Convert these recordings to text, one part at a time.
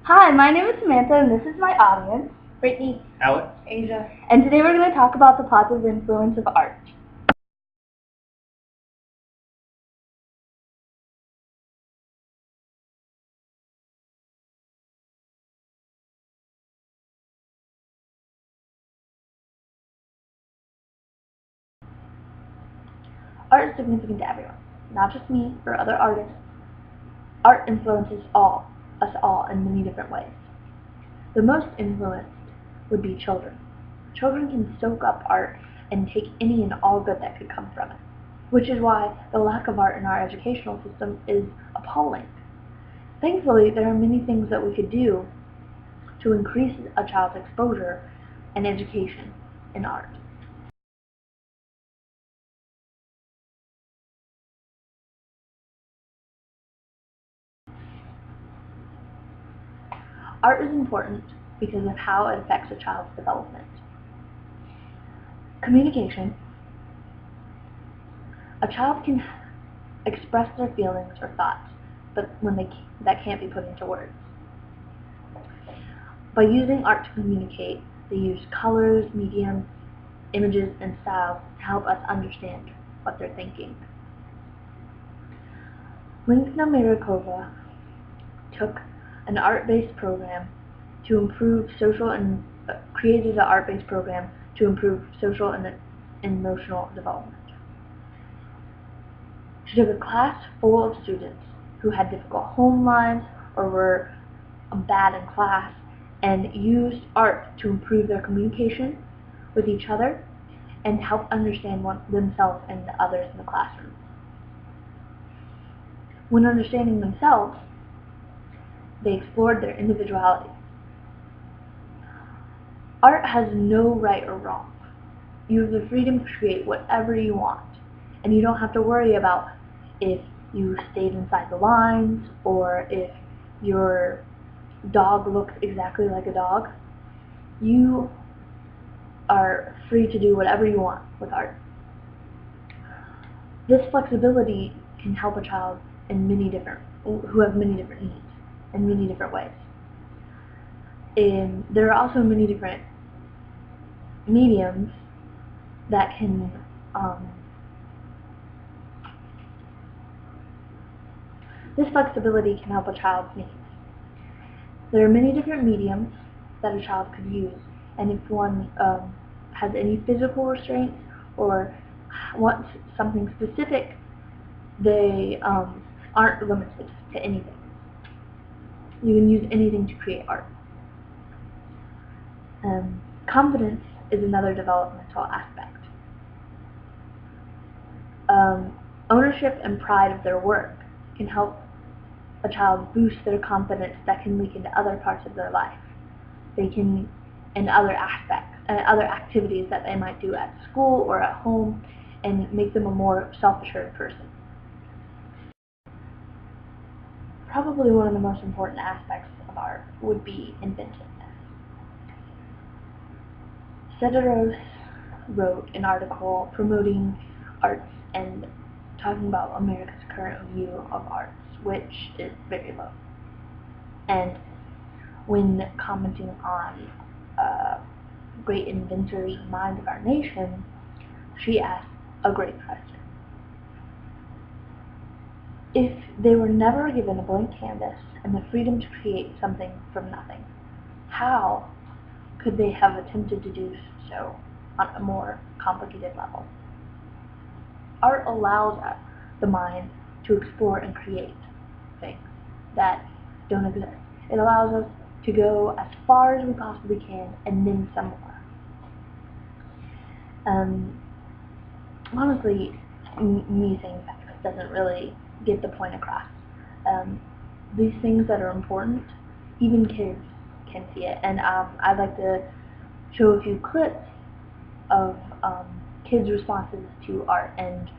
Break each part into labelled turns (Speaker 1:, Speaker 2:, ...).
Speaker 1: Hi, my name is Samantha, and this is my audience,
Speaker 2: Brittany,
Speaker 3: Alex,
Speaker 2: Asia.
Speaker 1: and today we're going to talk about the positive influence of art. Art is significant to everyone, not just me or other artists. Art influences us all in many different ways. The most influenced would be children. Children can soak up art and take any and all good that could come from it, which is why the lack of art in our educational system is appalling. Thankfully, there are many things that we could do to increase a child's exposure and education in art. Art is important because of how it affects a child's development. Communication. A child can express their feelings or thoughts, but that can't be put into words. By using art to communicate, they use colors, mediums, images, and styles to help us understand what they're thinking. Linkna Mirikova took an art-based program to improve social and created an art-based program to improve social and emotional development. She took a class full of students who had difficult home lives or were bad in class and used art to improve their communication with each other and help understand themselves and the others in the classroom. When understanding themselves, they explored their individuality. Art has no right or wrong. You have the freedom to create whatever you want, and you don't have to worry about if you stayed inside the lines or if your dog looks exactly like a dog. You are free to do whatever you want with art. This flexibility can help a child who have many different needs in many different ways. And there are also many different mediums that can this flexibility can help a child's needs. There are many different mediums that a child could use, and if one has any physical restraints or wants something specific, they aren't limited to anything. You can use anything to create art. Confidence is another developmental aspect. Ownership and pride of their work can help a child boost their confidence that can leak into other parts of their life. They can, in other aspects, other activities that they might do at school or at home, and make them a more self-assured person. Probably one of the most important aspects of art would be inventiveness. Cederos wrote an article promoting arts and talking about America's current view of arts, which is very low. And when commenting on great inventor's mind of our nation, she asked a great question. If they were never given a blank canvas and the freedom to create something from nothing, how could they have attempted to do so on a more complicated level? Art allows the mind to explore and create things that don't exist. It allows us to go as far as we possibly can and then some more. Honestly, me saying facts doesn't really get the point across. These things that are important, even kids can see it. And I'd like to show a few clips of kids' responses to art and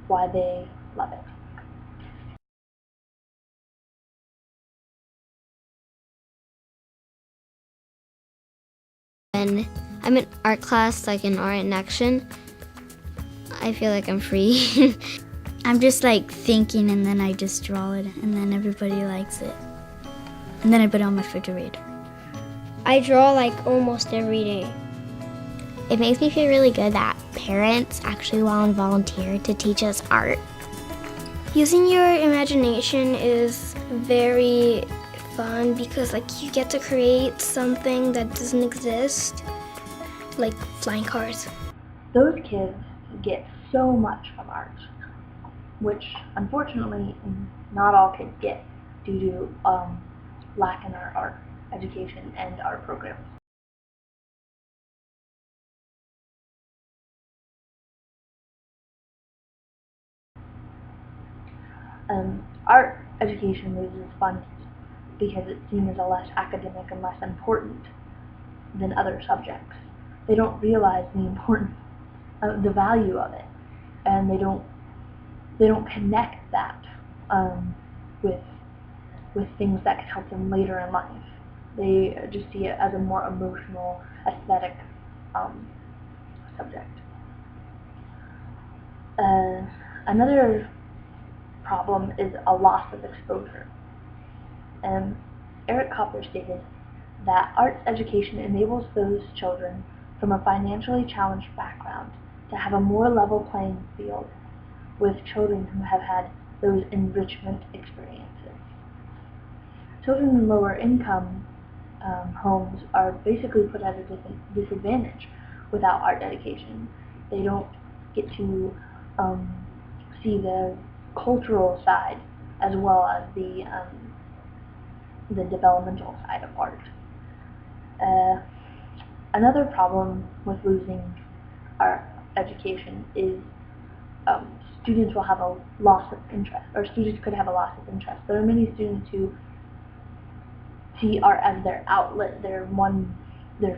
Speaker 1: why they love it.
Speaker 4: When I'm in art class, like in Art in Action, I feel like I'm free.
Speaker 5: I'm just like thinking and then I just draw it and then everybody likes it.
Speaker 2: and then I put it on my refrigerator.
Speaker 3: I draw like almost every day.
Speaker 4: It makes me feel really good that parents actually want to volunteer to teach us art.
Speaker 3: Using your imagination is very fun because like you get to create something that doesn't exist, like flying cars.
Speaker 1: Those kids get so much from art, which unfortunately not all kids get due to lack in our art education and art programs. Art education loses funds because it's seen as a less academic and less important than other subjects. They don't realize the importance, the value of it, and they don't connect that with things that could help them later in life. They just see it as a more emotional, aesthetic subject. Another problem is a loss of exposure. Eric Copper stated that arts education enables those children from a financially challenged background to have a more level playing field with children who have had those enrichment experiences. Children in lower income homes are basically put at a disadvantage without art education. They don't get to see the cultural side as well as the developmental side of art. Another problem with losing art education is students will have a loss of interest, or students could have a loss of interest. There are many students who see art as their outlet, their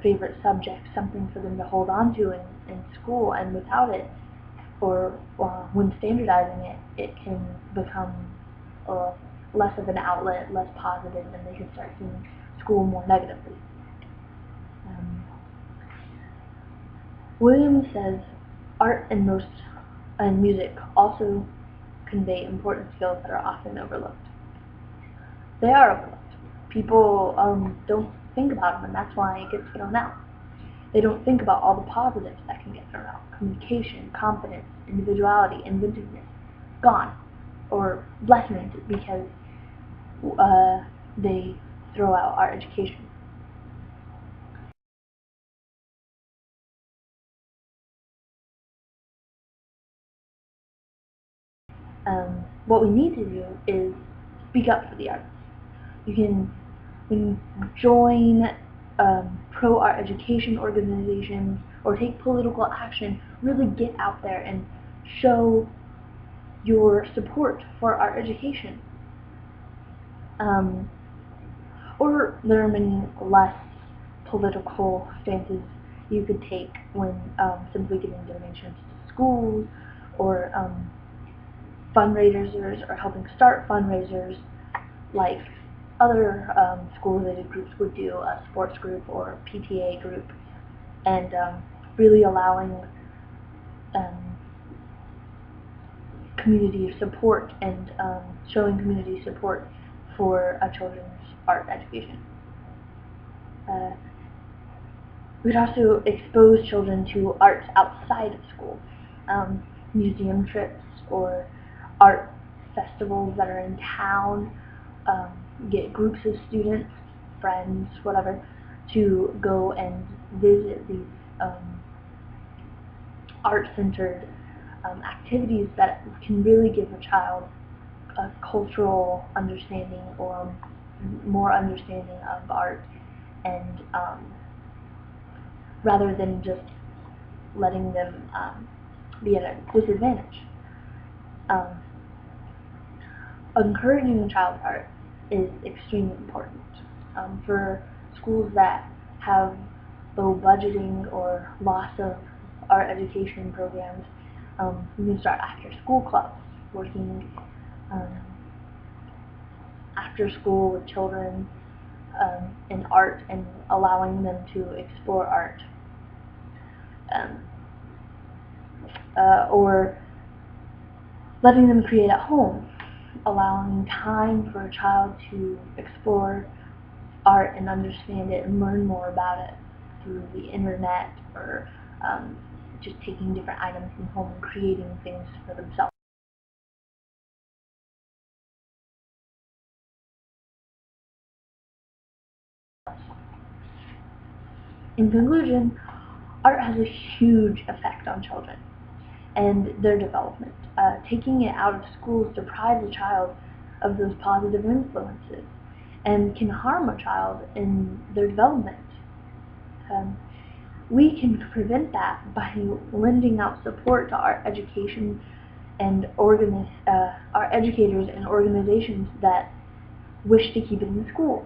Speaker 1: favorite subject, something for them to hold on to in school, and without it, or when standardizing it, it can become less of an outlet, less positive, and they can start seeing school more negatively. Williams says art and music also convey important skills that are often overlooked. They are overlooked. People don't think about them, and that's why it gets thrown out. They don't think about all the positives that can get thrown out. Communication, confidence, individuality, inventiveness, gone, or lessened because they throw out art education. What we need to do is speak up for the arts. You can join pro-art education organizations or take political action. Really get out there and show your support for art education. Or there are many less political stances you could take when simply giving donations to schools or fundraisers or helping start fundraisers like other school-related groups would do, a sports group or PTA group, and really allowing community support and showing community support for a children's art education. We'd also expose children to art outside of school, museum trips or art festivals that are in town, get groups of students, friends, whatever, to go and visit these art-centered activities that can really give a child a cultural understanding or more understanding of art, and rather than just letting them be at a disadvantage. Encouraging a child's art is extremely important. For schools that have low budgeting or loss of art education programs, you can start after-school clubs, working after school with children in art and allowing them to explore art. Or letting them create at home, allowing time for a child to explore art and understand it and learn more about it through the internet, or just taking different items from home and creating things for themselves. In conclusion, art has a huge effect on children and their development. Taking it out of schools deprives a child of those positive influences and can harm a child in their development. We can prevent that by lending out support to art education and our educators and organizations that wish to keep it in schools.